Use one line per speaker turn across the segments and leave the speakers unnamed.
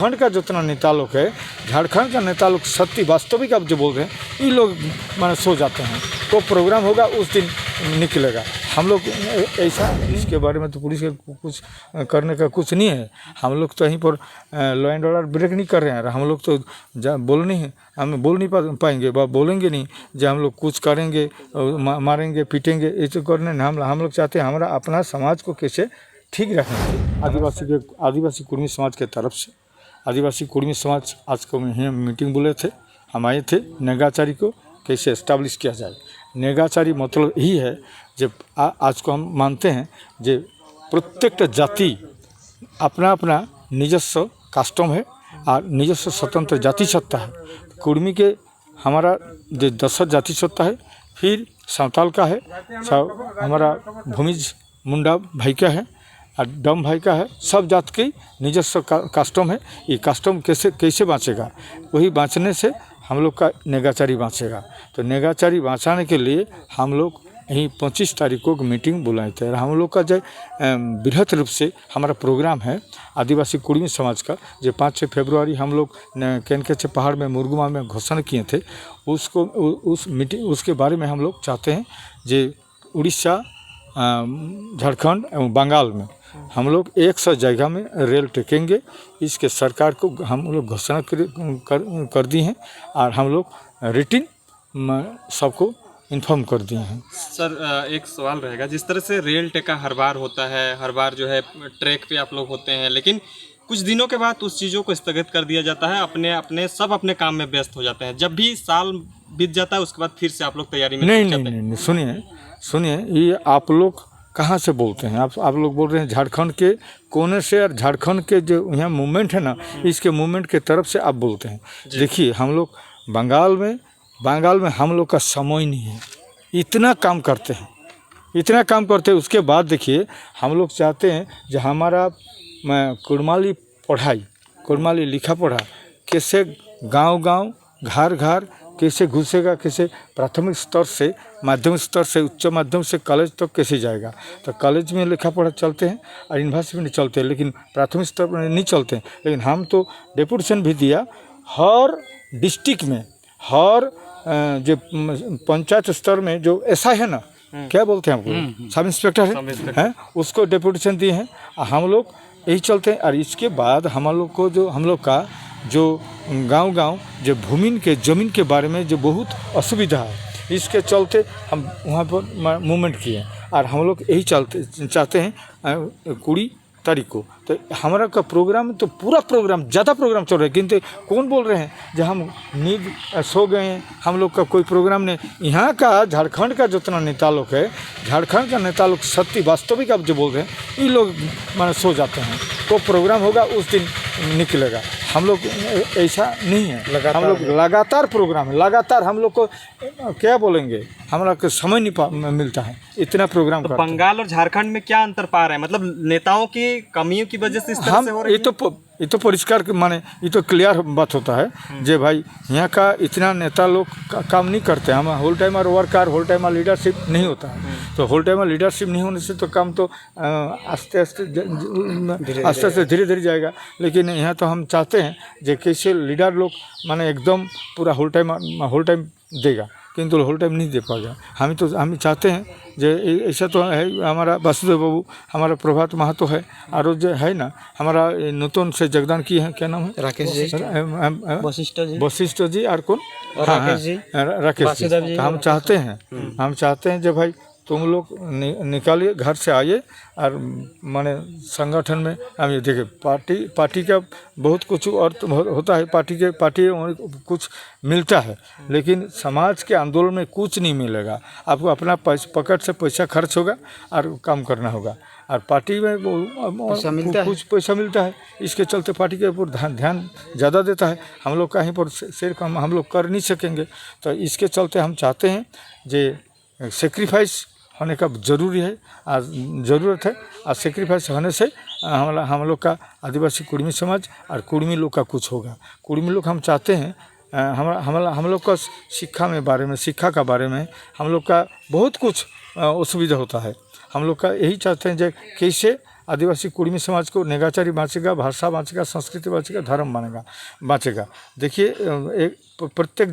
झारखंड का जितना नेता लोग है, झारखंड का नेता लोग सत्य वास्तविक आप जो बोल रहे हैं, ये लोग माने सो जाते हैं। तो प्रोग्राम होगा उस दिन निकलेगा। हम लोग ऐसा इसके बारे में तो पुलिस के कुछ करने का कुछ नहीं है। हम लोग तो यहीं पर लॉ एंड ऑर्डर ब्रेक नहीं कर रहे हैं। हम लोग तो बोलने हैं, हम बोल नहीं पाएंगे, बोलेंगे नहीं जो हम लोग कुछ करेंगे, मारेंगे पीटेंगे, ये तो करने नहीं। हम लोग चाहते हैं हमारा अपना समाज को कैसे ठीक रखना चाहिए। आदिवासी कुर्मी समाज के तरफ से आदिवासी कुर्मी समाज आज को मीटिंग बोले थे, हम आए थे नेगाचारी को कैसे एस्टैब्लिश किया जाए। नेगाचारी मतलब यही है जब आज को हम मानते हैं जो प्रत्येक जाति अपना अपना निजस्व कास्टम है और निजस्व स्वतंत्र जाति सत्ता है। कुर्मी के हमारा जो 10 जाति सत्ता है, फिर साँवताल का है, हमारा भूमिज मुंडा भाई का है और डम भाई का है। सब जात की निजस्व कास्टम है। ये कास्टम कैसे बाँचेगा, वही बाँचने से हम लोग का नेगाचारी बाँचेगा। तो नेगाचारी बाँचाने के लिए हम लोग यही 25 तारीख को मीटिंग बुलाए थे। और हम लोग का जो बृहत रूप से हमारा प्रोग्राम है आदिवासी कुर्मी समाज का, जो 5-6 फरवरी हम लोग कैनकेचे पहाड़ में मुरगुमा में घोषणा किए थे, उस मीटिंग उसके बारे में हम लोग चाहते हैं जो उड़ीसा, झारखंड एवं बंगाल में हम लोग 100 जगह में रेल टेकेंगे। इसके सरकार को हम लोग घोषणा कर दी हैं और हम लोग रिटिन सबको इन्फॉर्म कर दिए हैं।
सर एक सवाल रहेगा, जिस तरह से रेल टेका हर बार होता है, हर बार जो है ट्रैक पे आप लोग होते हैं, लेकिन कुछ दिनों के बाद उस चीज़ों को स्थगित कर दिया जाता है। सब अपने काम में व्यस्त हो जाते हैं। जब भी साल बीत जाता है उसके बाद फिर से आप लोग तैयारी में
नहीं, सुनिए, ये आप लोग कहाँ से बोलते हैं? आप लोग बोल रहे हैं झारखंड के कोने से, और झारखंड के जो यहाँ मूवमेंट है ना, इसके मूवमेंट के तरफ से आप बोलते हैं। देखिए हम लोग बंगाल में हम लोग का समय नहीं है, इतना काम करते हैं। उसके बाद देखिए हम लोग चाहते हैं जो हमारा कुड़माली लिखा पढ़ा कैसे गांव घर कैसे घुसेगा, कैसे प्राथमिक स्तर से माध्यमिक स्तर से उच्च माध्यम से कॉलेज तक कैसे जाएगा। तो कॉलेज में लिखा पढ़ा चलते हैं और यूनिवर्सिटी में नहीं चलते, लेकिन प्राथमिक स्तर पर नहीं चलते हैं। लेकिन हम तो डेपुटेशन भी दिया हर डिस्ट्रिक्ट में, हर जो पंचायत स्तर में जो ऐसा है ना, क्या बोलते हैं आपको, सब इंस्पेक्टर है, उसको डेपुटेशन दिए हैं। हम लोग यही चलते हैं। और इसके बाद हम लोग का जो गांव जो भूमि के ज़मीन के बारे में जो बहुत असुविधा है, इसके चलते हम वहाँ पर मूवमेंट किए। और हम लोग यही चाहते हैं 20 तारीख को। तो हमारा का प्रोग्राम तो पूरा प्रोग्राम ज़्यादा प्रोग्राम चल रहा है, किंतु कौन बोल रहे हैं जब हम नींद सो गए हैं, हम लोग का कोई प्रोग्राम नहीं। यहाँ का झारखंड का जितना नेता लोग है, झारखंड का नेता लोग सत्य वास्तविक आप जो बोल रहे हैं, ये लोग माने सो जाते हैं। तो प्रोग्राम होगा उस दिन निकलेगा। हम लोग ऐसा नहीं है, हम लोग लगातार प्रोग्राम है, लगातार हम लोग को क्या बोलेंगे, हमारा को समय नहीं मिलता है, इतना प्रोग्राम
तो बंगाल और झारखंड में क्या अंतर पा रहे हैं? मतलब नेताओं की कमियों की वजह से इस तरह से हो रही है?
ये तो परिष्कार माने ये तो क्लियर बात होता है जे भाई यहाँ का इतना नेता लोग काम नहीं करते हैं। हम whole timer worker, whole timer leadership नहीं होता है। तो होल टाइमर लीडरशिप नहीं होने से तो काम तो आस्ते से धीरे धीरे जाएगा। लेकिन यहाँ तो हम चाहते हैं जे कैसे लीडर लोग माने एकदम पूरा होल टाइम देगा, किंतु होल टाइम नहीं दे पाएगा। हम चाहते हैं जो ऐसा तो है, हमारा वासुदेव बाबू, हमारा प्रभात महतो है, और जो है ना हमारा नूतन से जगदान किए हैं, क्या नाम है,
राकेश जी,
वशिष्ठ जी, और कौन, राकेश जी। हम चाहते हैं जो भाई तुम लोग निकालिए, घर से आइए, और माने संगठन में हम ये देखें पार्टी का बहुत कुछ अर्थ होता है, पार्टी कुछ मिलता है, लेकिन समाज के आंदोलन में कुछ नहीं मिलेगा। आपको अपना पॉकेट से पैसा खर्च होगा और काम करना होगा, और पार्टी में कुछ पैसा मिलता है। इसके चलते पार्टी के ऊपर ध्यान ज़्यादा देता है। हम लोग कहीं पर शेर काम हम लोग कर नहीं सकेंगे। तो इसके चलते हम चाहते हैं जे सेक्रीफाइस होने का ज़रूरी है, ज़रूरत है। और सेक्रीफाइस होने से हम लोग का आदिवासी कुर्मी समाज और कुर्मी लोग का कुछ होगा। कुर्मी लोग हम चाहते हैं हम लोग का शिक्षा का बारे में हम लोग का बहुत कुछ असुविधा होता है। हम लोग का यही चाहते हैं जो कैसे आदिवासी कुर्मी समाज को नेगाचारी बाँचेगा, भाषा बाँचेगा, संस्कृति बाँचेगा, धर्म बनेगा बाँचेगा। देखिए एक प्रत्येक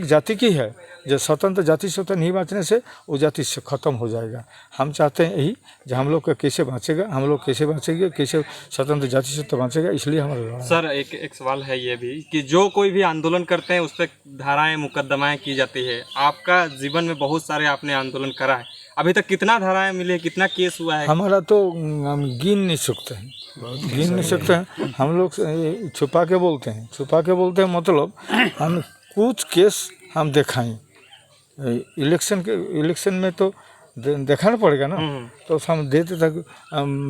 जाति की है, जो स्वतंत्र जाति स्वतंत्र नहीं बाँचने से वो जाति से ख़त्म हो जाएगा। हम चाहते हैं यही, जो हम लोग का कैसे बाँचेगा, हम लोग कैसे बाँचेंगे, कैसे स्वतंत्र जाति स्वतंत्र बाँचेगा, इसलिए हमारा लड़ाई है।
सर एक सवाल है ये भी कि जो कोई भी आंदोलन करते हैं उस पर धाराएं मुकदमाएं की जाती है। आपका जीवन में बहुत सारे आपने आंदोलन करा है, अभी तक कितना धाराएं मिले, कितना केस हुआ है?
हमारा तो हम गिन नहीं सकते हैं, गिन नहीं सकते हैं। हम लोग छुपा के बोलते हैं मतलब हम कुछ केस हम दिखाएं। इलेक्शन में तो दिखाना पड़ेगा ना, तो हम देते तक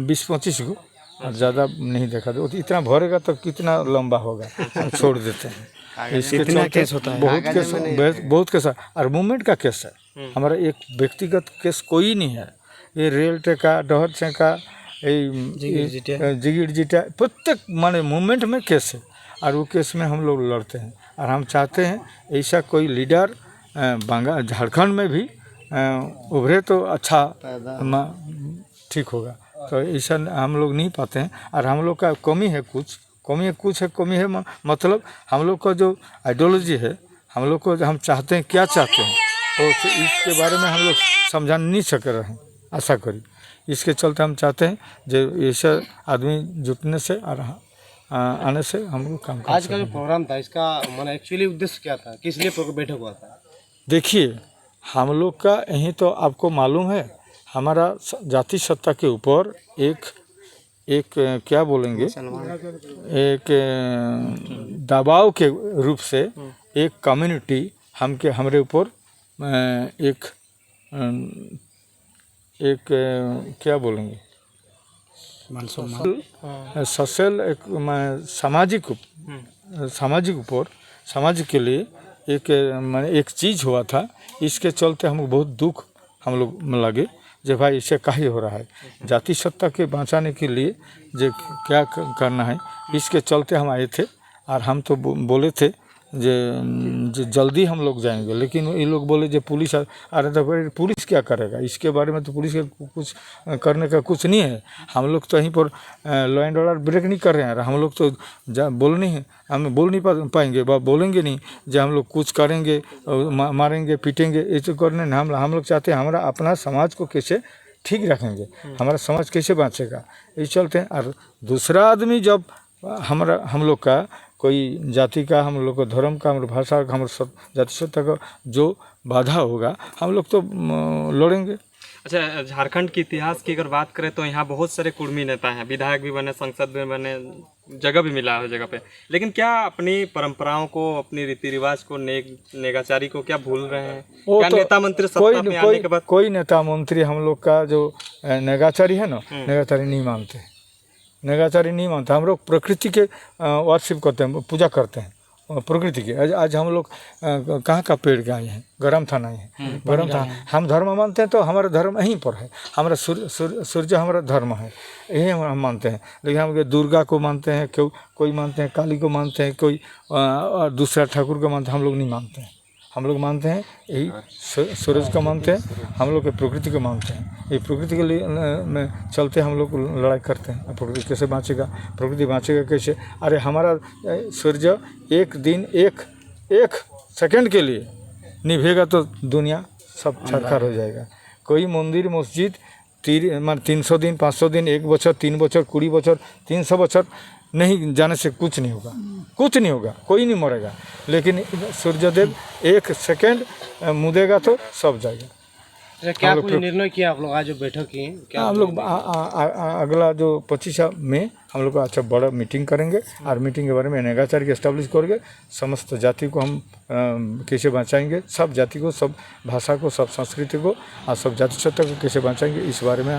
20-25 को, और ज़्यादा नहीं देखा तो इतना भरेगा तो कितना लंबा होगा, हम छोड़ देते हैं। इसके चलते
केस होता है,
बहुत केस है, और मूवमेंट का केस है। हमारा एक व्यक्तिगत केस कोई नहीं है। ये रेल टेका, डहर चेका, जिगिर जिटा, प्रत्येक माने मूवमेंट में केस है, और वो केस में हम लोग लड़ते हैं। और हम चाहते हैं ऐसा कोई लीडर बंगाल झारखंड में भी उभरे तो अच्छा ठीक होगा। तो ऐसा हम लोग नहीं पाते हैं, और हम लोग का कमी है मतलब हम लोग का जो आइडियोलॉजी है, हम लोग को हम चाहते हैं क्या चाहते हैं, तो इसके बारे में हम लोग समझा नहीं सक रहे हैं, आशा करी। इसके चलते हम चाहते हैं जो ऐसा आदमी जुटने से और आने से हम लोग काम कर।
आज का जो प्रोग्राम था, इसका माने एक्चुअली उद्देश्य क्या था, किस लिए बैठक हुआ था?
देखिए हम लोग का यहीं तो आपको मालूम है, हमारा जाति सत्ता के ऊपर एक क्या बोलेंगे, एक दबाव के रूप से एक कम्युनिटी हमारे ऊपर एक क्या बोलेंगे, सोशल एक सामाजिक के लिए एक चीज़ हुआ था। इसके चलते हमको बहुत दुख हम लोग में लगे, जो भाई इससे काहे हो रहा है, जाति सत्ता के बचाने के लिए जो क्या करना है। इसके चलते हम आए थे, और हम तो बोले थे जो जल्दी हम लोग जाएंगे, लेकिन ये लोग बोले जो पुलिस आ रहा था। पुलिस क्या करेगा, इसके बारे में तो पुलिस के कुछ करने का कुछ नहीं है। हम लोग तो यहीं पर लॉ एंड ऑर्डर ब्रेक नहीं कर रहे हैं, हम लोग तो हम बोल नहीं पाएंगे, बोलेंगे नहीं जो हम लोग कुछ करेंगे, मारेंगे पीटेंगे, ये तो करने नहीं। हम लोग चाहते हैं हमारा अपना समाज को कैसे ठीक रखेंगे, हमारा समाज कैसे बाँचेगा, ये चलते हैं। और दूसरा आदमी जब हम लोग का कोई जाति का, हम लोग को धर्म का, हमारे भाषा का, हमारे जाति सत्ता का जो बाधा होगा, हम लोग तो लड़ेंगे।
अच्छा, झारखंड के इतिहास की अगर बात करें तो यहाँ बहुत सारे कुर्मी नेता हैं, विधायक भी बने, संसद में बने, जगह भी मिला है जगह पे, लेकिन क्या अपनी परंपराओं को, अपनी रीति रिवाज को, नेगाचारी को क्या भूल रहे हैं? क्या
तो
नेता मंत्री सत्ता में आने के बाद
कोई नेता मंत्री हम लोग का जो नेगाचारी है ना, नेगाचारी नहीं मानते, हम लोग प्रकृति के वर्शिप करते हैं, पूजा करते हैं प्रकृति की। आज हम लोग कहाँ का पेड़ के आए हैं, गरम थाना आए हैं, गरम थाना। हम धर्म मानते हैं तो हमारा धर्म यहीं पर है, हमारा सूर्य हमारा धर्म है, यही हम मानते हैं। लेकिन हम दुर्गा को मानते हैं, कोई मानते हैं काली को मानते हैं, कोई दूसरा ठाकुर को मानते हैं, हम लोग नहीं मानते हैं। हम लोग मानते हैं यही सूरज को मानते हैं, हम लोग के प्रकृति को मानते हैं। ये प्रकृति के लिए में चलते हम लोग लड़ाई करते हैं। प्रकृति कैसे बाँचेगा, प्रकृति बाँचेगा कैसे? अरे हमारा सूर्य एक दिन एक सेकंड के लिए निभेगा तो दुनिया सब छरछर हो जाएगा। कोई मंदिर मस्जिद 300 दिन, 500 दिन, 1 बछर, 3 बछर, 20 बछर, 300 बछर नहीं जाने से कुछ नहीं होगा, कोई नहीं मरेगा। लेकिन सूर्यदेव 1 सेकंड मुदेगा तो सब जाएगा।
क्या कुछ निर्णय किया आप लोग आज जो बैठक की? क्या
हम लोग अगला जो 25 में हम लोग अच्छा बड़ा मीटिंग करेंगे, और मीटिंग के बारे में नेगाचारी एस्टैब्लिश करेंगे। समस्त जाति को हम कैसे बचाएंगे, सब जाति को, सब भाषा को, सब संस्कृति को, और सब जाति सत्ता को कैसे बचाएंगे, इस बारे में